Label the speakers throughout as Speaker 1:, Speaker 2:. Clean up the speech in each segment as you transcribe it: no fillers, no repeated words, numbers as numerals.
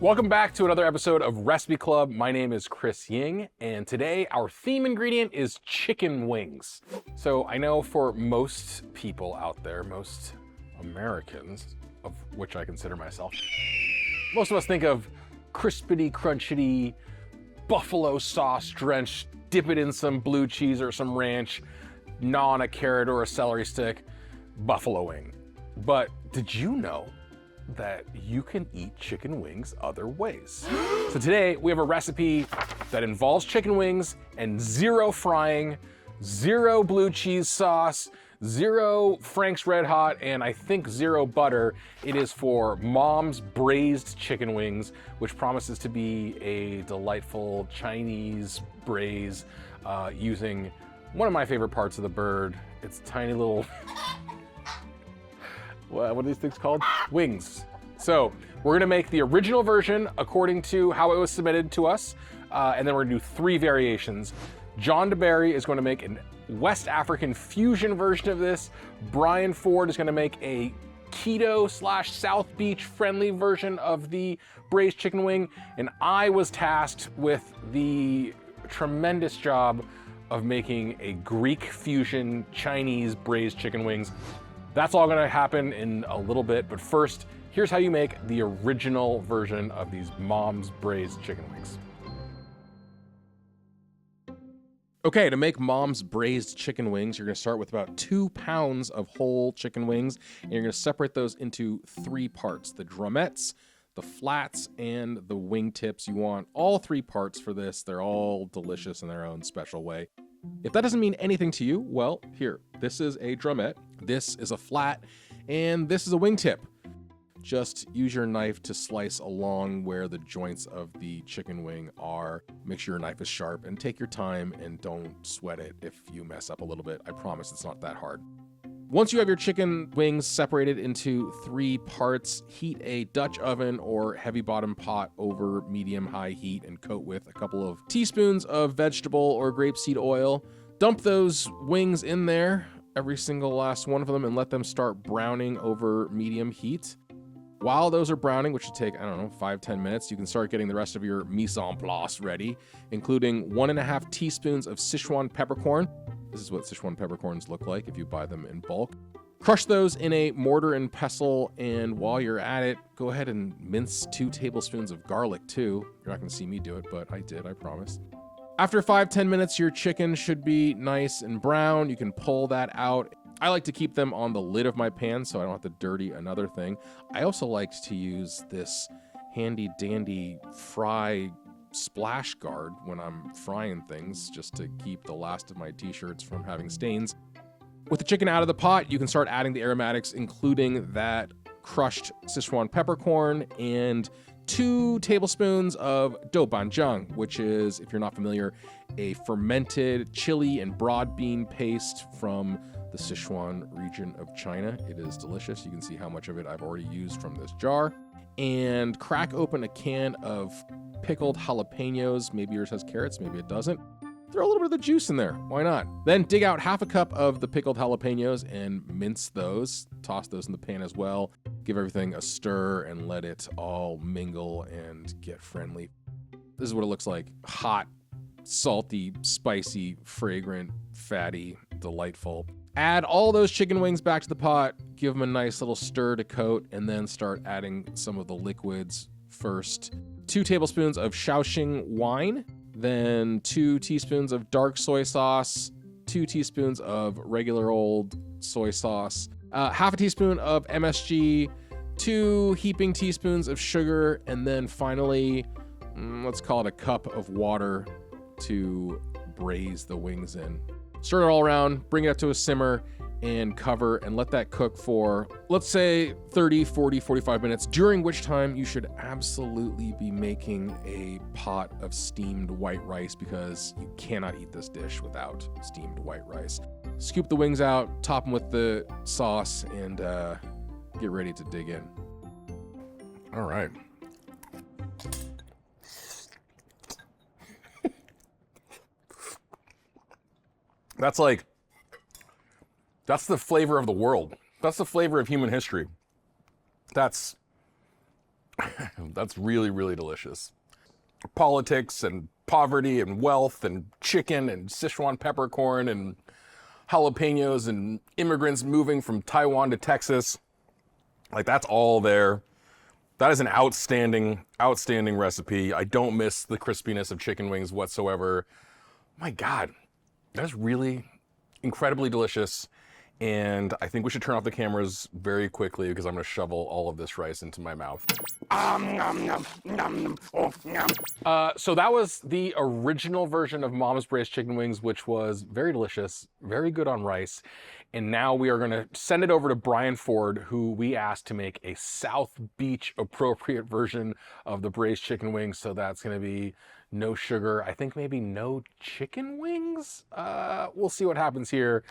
Speaker 1: Welcome back to another episode of Recipe Club. My name is Chris Ying, and today our theme ingredient is chicken wings. So I know for most people out there, most Americans, of which I consider myself, most of us think of crispity, crunchity, buffalo sauce drenched, dip it in some blue cheese or some ranch, gnaw on a carrot or a celery stick, buffalo wing. But did you know that you can eat chicken wings other ways? So today we have a recipe that involves chicken wings and zero frying, zero blue cheese sauce, zero Frank's Red Hot, and I think zero butter. It is for Mom's Braised chicken wings, which promises to be a delightful Chinese braise using one of my favorite parts of the bird. It's tiny little what are these things called? Wings. So we're gonna make the original version according to how it was submitted to us, and then we're gonna do 3 variations. John deBary is gonna make a West African fusion version of this. Bryan Ford is gonna make a keto / South Beach friendly version of the braised chicken wing, and I was tasked with the tremendous job of making a Greek fusion Chinese braised chicken wings. That's all gonna happen in a little bit, but first, here's how you make the original version of these Mom's Braised chicken wings. Okay, to make Mom's Braised chicken wings, you're gonna start with about 2 pounds of whole chicken wings, and you're gonna separate those into 3 parts: the drumettes, the flats, and the wingtips. You want all 3 parts for this. They're all delicious in their own special way. If that doesn't mean anything to you, well, here, this is a drumette, this is a flat, and this is a wingtip. Just use your knife to slice along where the joints of the chicken wing are. Make sure your knife is sharp and take your time and don't sweat it if you mess up a little bit. I promise it's not that hard. Once you have your chicken wings separated into 3 parts, heat a Dutch oven or heavy bottom pot over medium-high heat and coat with a couple of teaspoons of vegetable or grapeseed oil. Dump those wings in there, every single last one of them, and let them start browning over medium heat. While those are browning, which should take, 5-10 minutes, you can start getting the rest of your mise en place ready, including 1.5 teaspoons of Sichuan peppercorn. This is what Sichuan peppercorns look like if you buy them in bulk. Crush those in a mortar and pestle, and while you're at it, go ahead and mince 2 tablespoons of garlic too. You're not gonna see me do it, but I did, I promise. After 5-10 minutes, your chicken should be nice and brown. You can pull that out. I like to keep them on the lid of my pan so I don't have to dirty another thing. I also like to use this handy dandy fry splash guard when I'm frying things, just to keep the last of my t-shirts from having stains. With the chicken out of the pot, you can start adding the aromatics, including that crushed Sichuan peppercorn and 2 tablespoons of douban jiang, which is, if you're not familiar, a fermented chili and broad bean paste from the Sichuan region of China. It is delicious. You can see how much of it I've already used from this jar. And crack open a can of pickled jalapeños. Maybe yours has carrots, maybe it doesn't. Throw a little bit of the juice in there, why not? Then dig out 1/2 cup of the pickled jalapeños and mince those. Toss those in the pan as well. Give everything a stir and let it all mingle and get friendly. This is what it looks like. Hot, salty, spicy, fragrant, fatty, delightful. Add all those chicken wings back to the pot, give them a nice little stir to coat, and then start adding some of the liquids first. 2 tablespoons of shaoxing wine, then 2 teaspoons of dark soy sauce, 2 teaspoons of regular old soy sauce, 1/2 teaspoon of MSG, 2 heaping teaspoons of sugar, and then finally, let's call it a cup of water to braise the wings in. Stir it all around, bring it up to a simmer, and cover and let that cook for, let's say, 30, 40, 45 minutes, during which time you should absolutely be making a pot of steamed white rice because you cannot eat this dish without steamed white rice. Scoop the wings out, top them with the sauce, and get ready to dig in. All right. That's the flavor of the world. That's the flavor of human history. That's That's really, really delicious. Politics and poverty and wealth and chicken and Sichuan peppercorn and jalapeños and immigrants moving from Taiwan to Texas. Like, that's all there. That is an outstanding, outstanding recipe. I don't miss the crispiness of chicken wings whatsoever. My God, that's really incredibly delicious. And I think we should turn off the cameras very quickly because I'm gonna shovel all of this rice into my mouth. So that was the original version of Mom's Braised chicken wings, which was very delicious, very good on rice. And now we are gonna send it over to Bryan Ford, who we asked to make a South Beach appropriate version of the braised chicken wings. So that's gonna be no sugar, I think maybe no chicken wings? We'll see what happens here.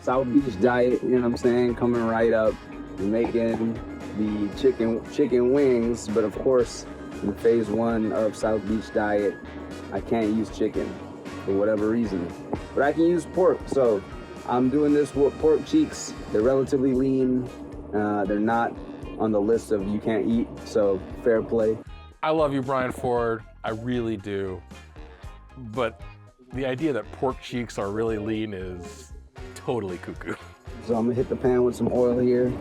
Speaker 2: South Beach diet, you know what I'm saying, coming right up. We're making the chicken wings, but of course, in phase 1 of South Beach diet, I can't use chicken for whatever reason, but I can use pork. So I'm doing this with pork cheeks. They're relatively lean. They're not on the list of you can't eat, so fair play.
Speaker 1: I love you, Bryan Ford. I really do. But the idea that pork cheeks are really lean is totally cuckoo.
Speaker 2: So I'm gonna hit the pan with some oil here.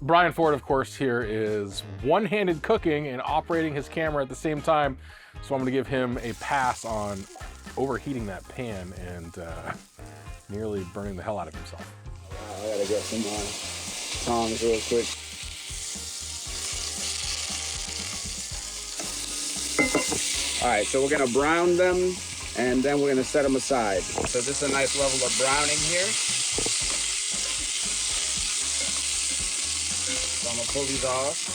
Speaker 1: Bryan Ford, of course, here is one-handed cooking and operating his camera at the same time. So I'm gonna give him a pass on overheating that pan and nearly burning the hell out of himself.
Speaker 2: I gotta get some tongs real quick. All right, so we're gonna brown them and then we're gonna set them aside. So this is a nice level of browning here. So I'm gonna pull these off.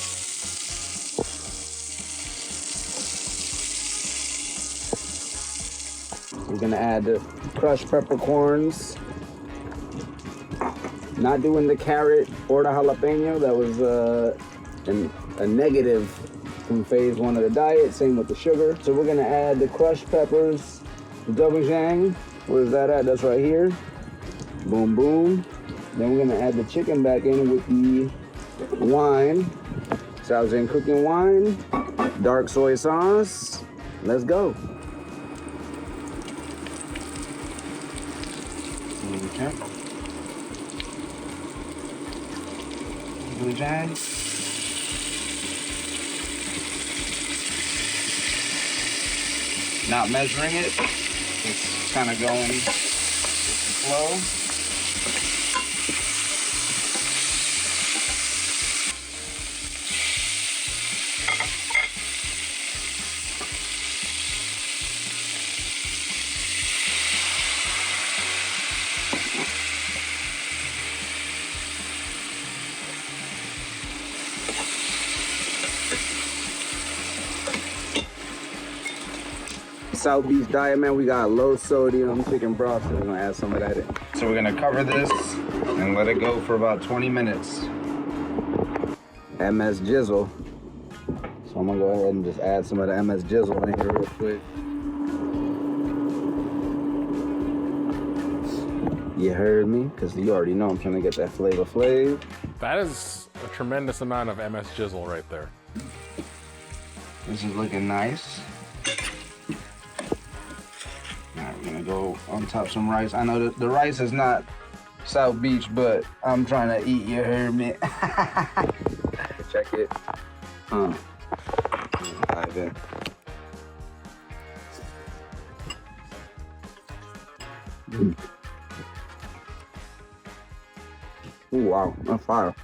Speaker 2: We're gonna add the crushed peppercorns. Not doing the carrot or the jalapeno. That was a negative from phase 1 of the diet. Same with the sugar. So we're gonna add the crushed peppers, the douban. Where's that at? That's right here. Boom, boom. Then we're gonna add the chicken back in with the wine. So I was in cooking wine, dark soy sauce. Let's go. Okay. Jiang. Not measuring it, just kind of going slow. South Beach diet, man, we got low sodium chicken broth, so we're gonna add some of that in. So we're gonna cover this and let it go for about 20 minutes. MS Jizzle. So I'm gonna go ahead and just add some of the MS Jizzle in here real quick. You heard me? Because you already know I'm trying to get that flavor flav.
Speaker 1: That is a tremendous amount of MS Jizzle right there.
Speaker 2: This is looking nice. We're gonna go on top some rice. I know the rice is not South Beach, but I'm trying to eat, you heard me? Check it. Dive in. Ooh, wow, that's fire.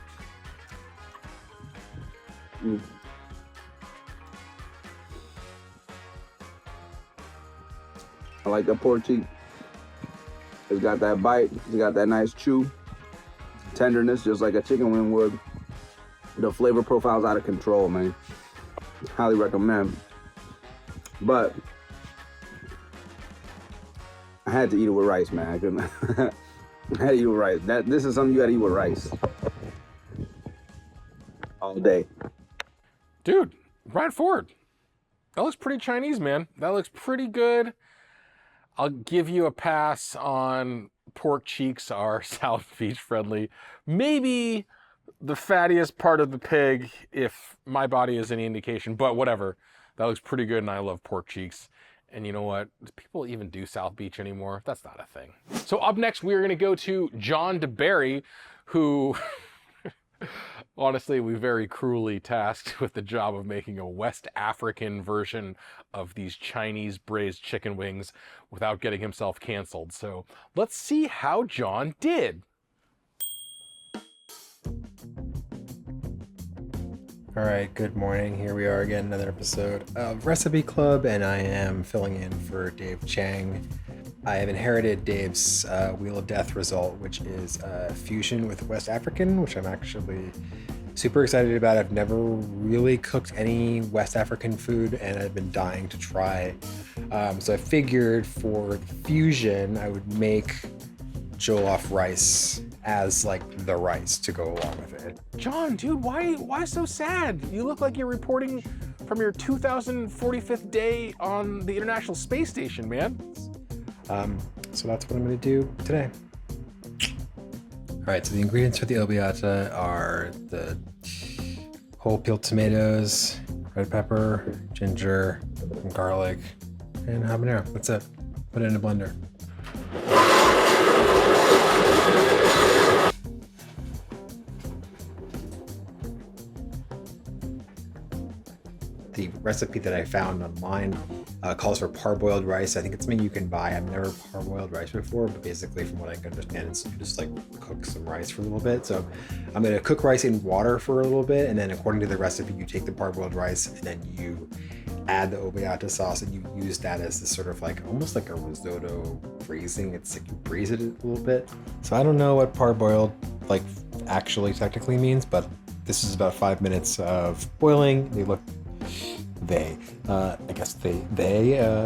Speaker 2: I like the pork cheek. It's got that bite. It's got that nice chew. Tenderness, just like a chicken wing would. The flavor profile's out of control, man. Highly recommend. But I had to eat it with rice, man. I couldn't. I had to eat it with rice. This is something you gotta eat with rice. All day.
Speaker 1: Dude, Bryan Ford. That looks pretty Chinese, man. That looks pretty good. I'll give you a pass on pork cheeks are South Beach friendly. Maybe the fattiest part of the pig, if my body is any indication, but whatever. That looks pretty good, and I love pork cheeks. And you know what? Do people even do South Beach anymore? That's not a thing. So up next, we are going to go to John deBary, who honestly, we very cruelly tasked with the job of making a West African version of these Chinese braised chicken wings without getting himself canceled. So let's see how John did.
Speaker 3: All right, good morning. Here we are again, another episode of Recipe Club, and I am filling in for Dave Chang. I have inherited Dave's Wheel of Death result, which is a fusion with West African, which I'm actually super excited about. I've never really cooked any West African food, and I've been dying to try. So I figured for the fusion, I would make jollof rice as like the rice to go along with it.
Speaker 1: John, dude, why so sad? You look like you're reporting from your 2045th day on the International Space Station, man.
Speaker 3: So that's what I'm gonna do today. All right, so the ingredients for the obiata are the whole peeled tomatoes, red pepper, ginger, and garlic, and habanero. That's it. Put it in a blender. The recipe that I found online calls for parboiled rice. I think it's something you can buy. I've never parboiled rice before, but basically from what I can understand, it's just like cook some rice for a little bit. So I'm gonna cook rice in water for a little bit, and then according to the recipe, you take the parboiled rice and then you add the obiata sauce, and you use that as this sort of like, almost like a risotto braising. It's like you braise it a little bit. So I don't know what parboiled like actually technically means, but this is about 5 minutes of boiling. I guess they,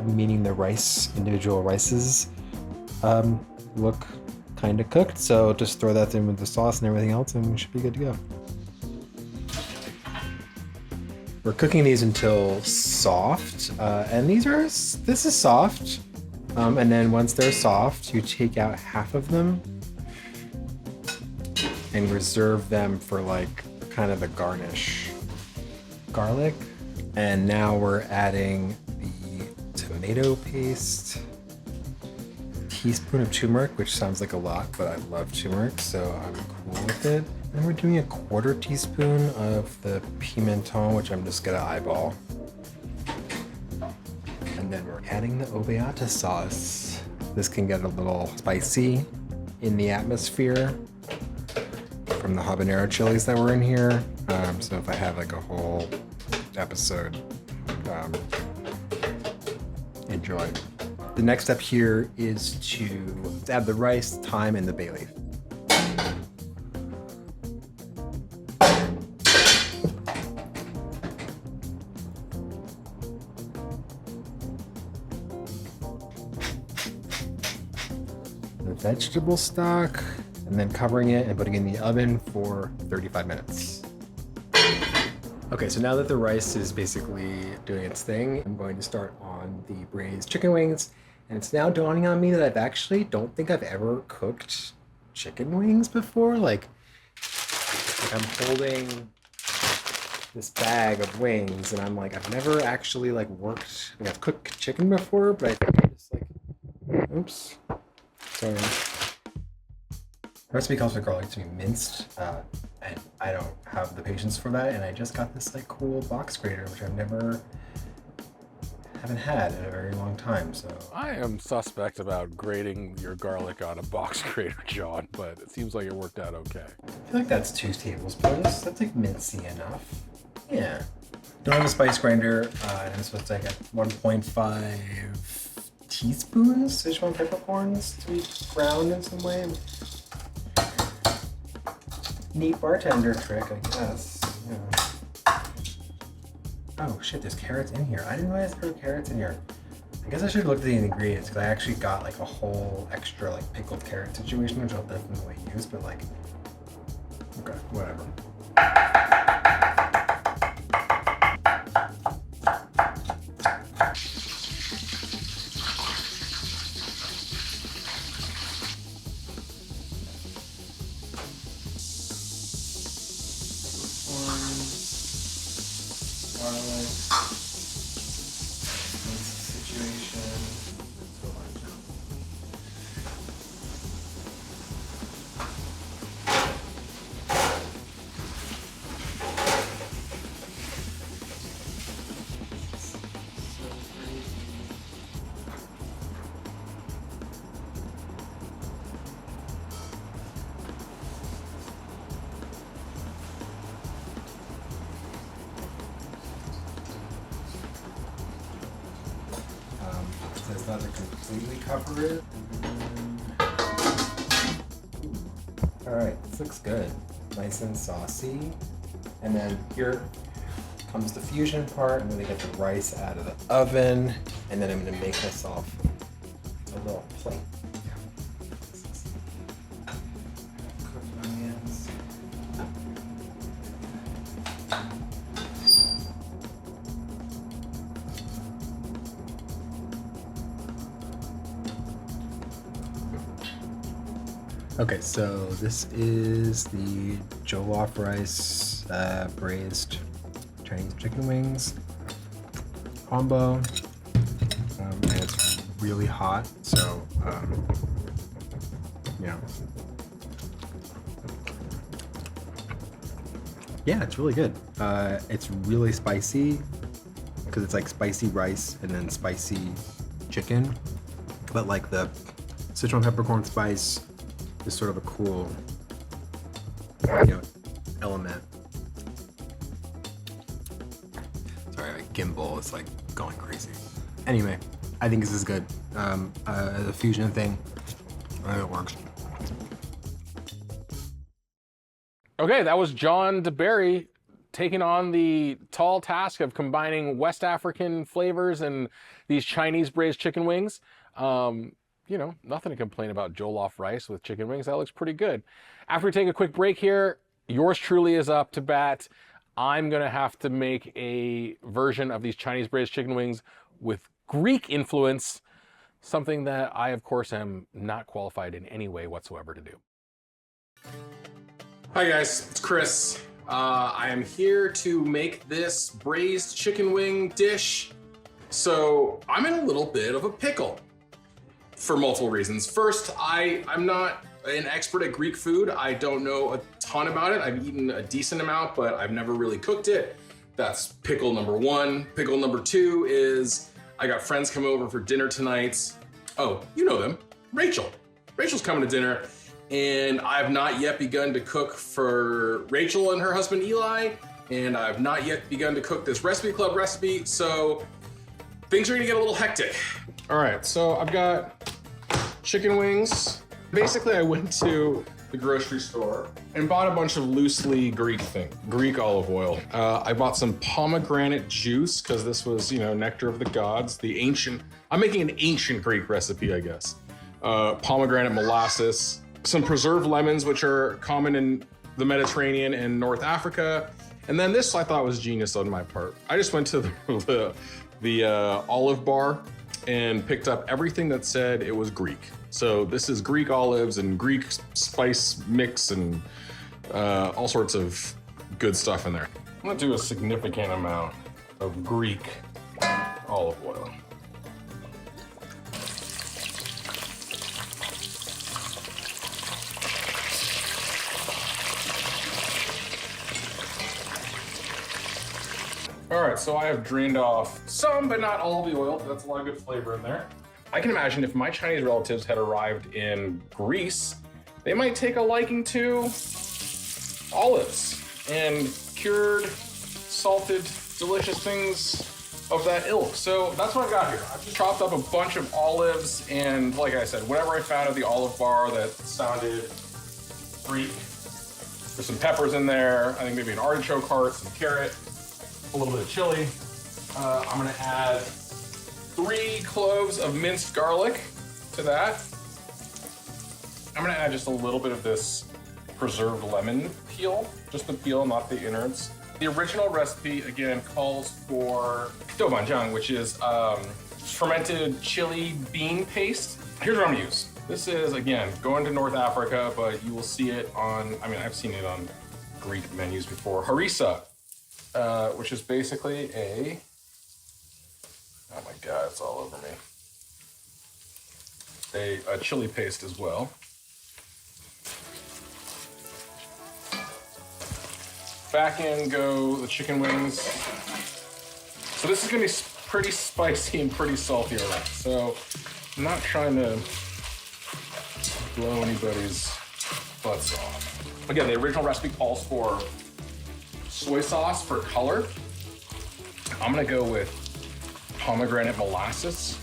Speaker 3: meaning the rice, individual rices, look kind of cooked. So just throw that in with the sauce and everything else, and we should be good to go. We're cooking these until soft, and this is soft. And then once they're soft, you take out half of them and reserve them for like kind of the garnish. Garlic. And now we're adding the tomato paste, teaspoon of turmeric, which sounds like a lot, but I love turmeric, so I'm cool with it. And we're doing a 1/4 teaspoon of the pimenton, which I'm just gonna eyeball. And then we're adding the obiata sauce. This can get a little spicy in the atmosphere from the habanero chilies that were in here. So if I have like a whole episode, enjoy. The next step here is to add the rice, thyme, and the bay leaf. The vegetable stock, and then covering it and putting it in the oven for 35 minutes. Okay, so now that the rice is basically doing its thing, I'm going to start on the braised chicken wings. And it's now dawning on me that don't think I've ever cooked chicken wings before. Like I'm holding this bag of wings, and I'm like, I've never actually like worked, like I've cooked chicken before, but I think I just like, oops, sorry. The recipe calls for garlic to be minced, and I don't have the patience for that, and I just got this like cool box grater, which haven't had in a very long time, so.
Speaker 1: I am suspect about grating your garlic on a box grater, John, but it seems like it worked out okay.
Speaker 3: I feel like that's 2 tablespoons. That's like mincy enough. Yeah. Don't have a spice grinder, and I'm supposed to like 1.5 teaspoons sichuan peppercorns to be ground in some way. Neat bartender trick, I guess. Yeah. Oh shit, there's carrots in here. I didn't realize there were carrots in here. I guess I should look at the ingredients, because I actually got like a whole extra like pickled carrot situation, which I'll definitely use, but like, okay, whatever. not to completely cover it. All right, this looks good. Nice and saucy. And then here comes the fusion part. I'm gonna get the rice out of the oven, and then I'm gonna make myself a little plate. Cooked onions. Okay, so this is the jollof rice braised Chinese chicken wings combo. And it's really hot, so yeah, it's really good. It's really spicy because it's like spicy rice and then spicy chicken, but like the Sichuan peppercorn spice is sort of a cool, element. Sorry, my gimbal is like going crazy. Anyway, I think this is good. The fusion thing, it works.
Speaker 1: Okay, that was John deBary taking on the tall task of combining West African flavors and these Chinese braised chicken wings. Nothing to complain about jollof rice with chicken wings. That looks pretty good. After we take a quick break here, yours truly is up to bat. I'm gonna have to make a version of these Chinese braised chicken wings with Greek influence, something that I, of course, am not qualified in any way whatsoever to do. Hi guys, it's Chris. I am here to make this braised chicken wing dish. So I'm in a little bit of a pickle for multiple reasons. First, I'm not an expert at Greek food. I don't know a ton about it. I've eaten a decent amount, but I've never really cooked it. That's pickle number one. Pickle number two is I got friends coming over for dinner tonight. Oh, you know them, Rachel. Rachel's coming to dinner, and I've not yet begun to cook for Rachel and her husband Eli, and I've not yet begun to cook this recipe club recipe, so things are gonna get a little hectic. All right, so I've got chicken wings. Basically, I went to the grocery store and bought a bunch of loosely Greek olive oil. I bought some pomegranate juice because this was, nectar of the gods. I'm making an ancient Greek recipe, I guess. Pomegranate molasses, some preserved lemons, which are common in the Mediterranean and North Africa. And then this I thought was genius on my part. I just went to the olive bar and picked up everything that said it was Greek. So this is Greek olives and Greek spice mix and all sorts of good stuff in there. I'm gonna do a significant amount of Greek olive oil. All right, so I have drained off some, but not all of the oil. That's a lot of good flavor in there. I can imagine if my Chinese relatives had arrived in Greece, they might take a liking to olives and cured, salted, delicious things of that ilk. So that's what I've got here. I've just chopped up a bunch of olives and, like I said, whatever I found at the olive bar that sounded Greek. There's some peppers in there. I think maybe an artichoke heart, some carrot, a little bit of chili. I'm gonna add 3 cloves of minced garlic to that. I'm gonna add just a little bit of this preserved lemon peel, just the peel, not the innards. The original recipe, again, calls for douban jiang, which is fermented chili bean paste. Here's what I'm gonna use. This is, again, going to North Africa, but you will see it on, I've seen it on Greek menus before. Harissa, which is basically oh my God, it's all over me. A chili paste as well. Back in go the chicken wings. So this is gonna be pretty spicy and pretty salty, all right? So I'm not trying to blow anybody's butts off. Again, the original recipe calls for soy sauce for color. I'm gonna go with pomegranate molasses.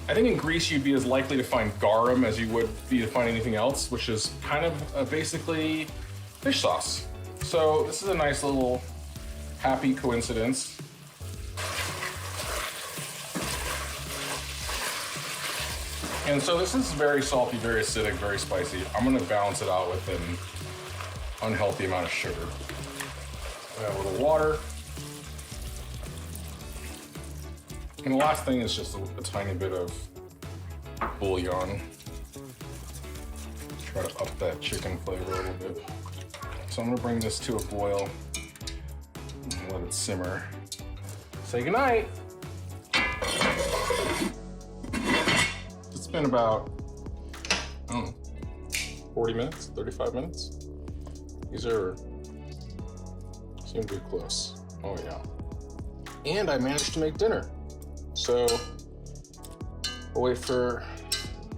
Speaker 1: I think in Greece you'd be as likely to find garum as you would be to find anything else, which is kind of basically fish sauce. So this is a nice little happy coincidence. And so this is very salty, very acidic, very spicy. I'm gonna balance it out with an unhealthy amount of sugar. Add a little water. And the last thing is just a tiny bit of bouillon. Try to up that chicken flavor a little bit. So I'm gonna bring this to a boil and let it simmer. Say goodnight. It's been about, I don't know, 40 minutes, 35 minutes. These are, seem to be close. Oh yeah. And I managed to make dinner. So we'll wait for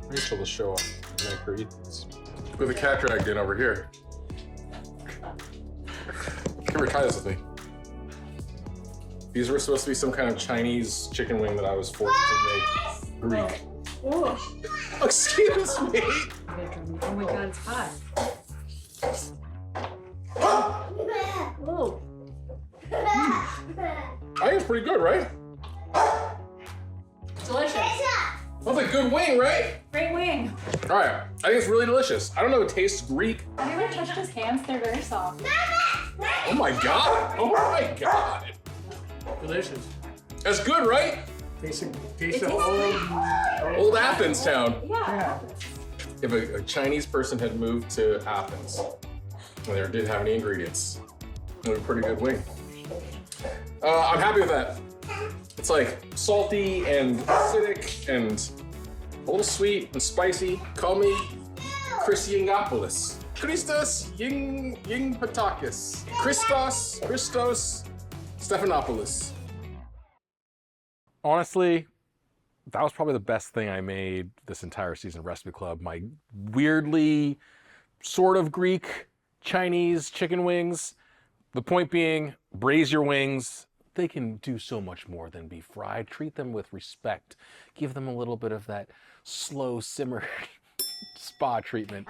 Speaker 1: Rachel to show up and make her eat this. With the cat dragged in over here. Come here, try this with me. These were supposed to be some kind of Chinese chicken wing that I was forced to make Greek.
Speaker 4: Oh.
Speaker 1: Excuse me.
Speaker 4: Oh my God, it's hot. Oh.
Speaker 1: I think it's pretty good, right?
Speaker 4: Delicious.
Speaker 1: That's a good wing, right?
Speaker 4: Great wing.
Speaker 1: All right, I think it's really delicious. I don't know, it tastes Greek.
Speaker 4: Have you ever touched his hands? They're very soft.
Speaker 1: Oh my God, oh my God.
Speaker 5: Delicious.
Speaker 1: That's good, right?
Speaker 5: Tastes
Speaker 4: tastes
Speaker 5: of
Speaker 1: Old Athens town.
Speaker 4: Yeah.
Speaker 1: If a Chinese person had moved to Athens and they didn't have any ingredients, it would be a pretty good wing. I'm happy with that. It's like salty and acidic and a little sweet and spicy. Call me Chris Yingopoulos. Christos Ying Patakis. Christos Stephanopoulos. Honestly, that was probably the best thing I made this entire season of Recipe Club. My weirdly sort of Greek Chinese chicken wings. The point being, braise your wings. They can do so much more than be fried. Treat them with respect. Give them a little bit of that slow simmer spa treatment.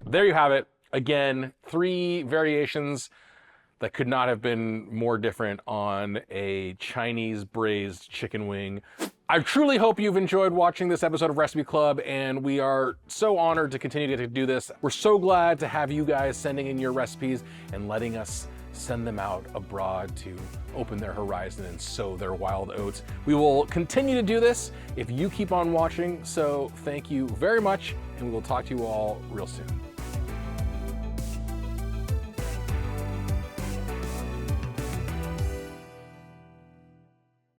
Speaker 1: There you have it. Again, 3 variations that could not have been more different on a Chinese braised chicken wing. I truly hope you've enjoyed watching this episode of Recipe Club, and we are so honored to continue to do this. We're so glad to have you guys sending in your recipes and letting us send them out abroad to open their horizon and sow their wild oats. We will continue to do this if you keep on watching, so thank you very much, and we will talk to you all real soon.